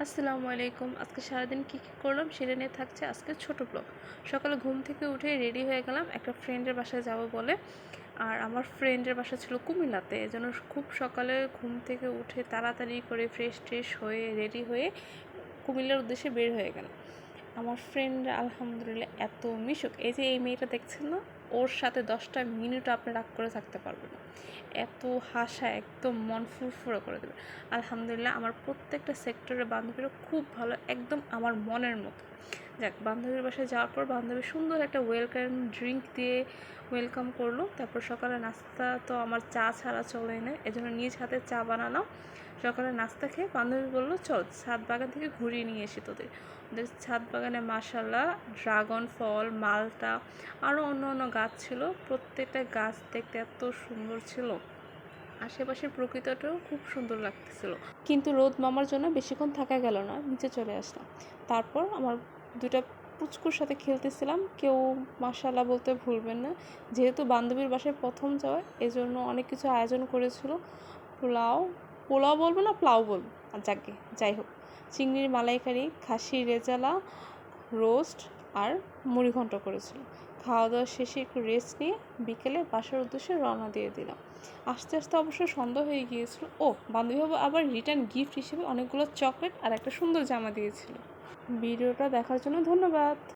আসসালামু আলাইকুম। আজকে সারাদিন কী করলাম সেটা নিয়ে থাকছে আজকে ছোট ব্লগ। সকালে ঘুম থেকে উঠে রেডি হয়ে গেলাম একটা ফ্রেন্ডের বাসায় যাব বলে। আর আমার ফ্রেন্ডের বাসা ছিল কুমিল্লাতে, এজন্য খুব সকালে ঘুম থেকে উঠে তাড়াতাড়ি করে ফ্রেশ হয়ে রেডি হয়ে কুমিল্লার উদ্দেশ্যে বের হয়ে গেলাম। আমার ফ্রেন্ড আলহামদুলিল্লাহ এত মিশুক, এই যে এই মেয়েটা দেখছেন না, ওর সাথে 10টা মিনিট আপনি রাগ করে থাকতে পারবেন না। এত হাসা, একদম মন ফুরফুরে করে দেবে। আলহামদুলিল্লাহ আমার প্রত্যেকটা সেক্টরের বান্ধবীরা খুব ভালো, একদম আমার মনের মতো। যাক, বান্ধবীর বাসায় যাওয়ার পর বান্ধবী সুন্দর একটা ওয়েলকাম ড্রিঙ্ক দিয়ে ওয়েলকাম করলো। তারপর সকালে নাস্তা তো আমার চা ছাড়া চলে না, এজন্য নিজ হাতে চা বানানো। সকালে নাস্তা খেয়ে বান্ধবী বললো চল ছাদ বাগান থেকে ঘুরিয়ে নিয়ে এসি তোদের। ওদের ছাদ বাগানে মাশাআল্লাহ ড্রাগন ফল, মালটা আরও অন্য অন্য গাছ ছিল। প্রত্যেকটা গাছ দেখতে এত সুন্দর ছিল, আশেপাশের প্রকৃতিটাও খুব সুন্দর লাগতেছিল। কিন্তু রোদ মামার জন্য বেশিক্ষণ থাকা গেল না, নিচে চলে আসলাম। তারপর আমার দুটা পুচকুর সাথে খেলতেছিলাম। কেউ মাশাআল্লাহ বলতে ভুলবেন না, যেহেতু বান্ধবীর বাসায় প্রথম যাওয়া, এজন্য অনেক কিছু আয়োজন করেছিল। পোলাও পোলাও বলবো না প্লাউ বলবো, আর যাকে যাই হোক, চিংড়ির মালাইকারি, খাসির রেজালা, রোস্ট আর মুড়িঘণ্ট করেছিল। খাওয়া দাওয়া শেষে একটু রেস্ট নিয়ে বিকেলে বাসার উদ্দেশ্যে রওনা দিয়ে দিলাম। আস্তে আস্তে অবশ্য সন্ধ্যা হয়ে গিয়েছিল। বান্ধবী আবার রিটার্ন গিফট হিসেবে অনেকগুলো চকলেট আর একটা সুন্দর জামা দিয়েছিল। ভিডিওটা দেখার জন্য ধন্যবাদ।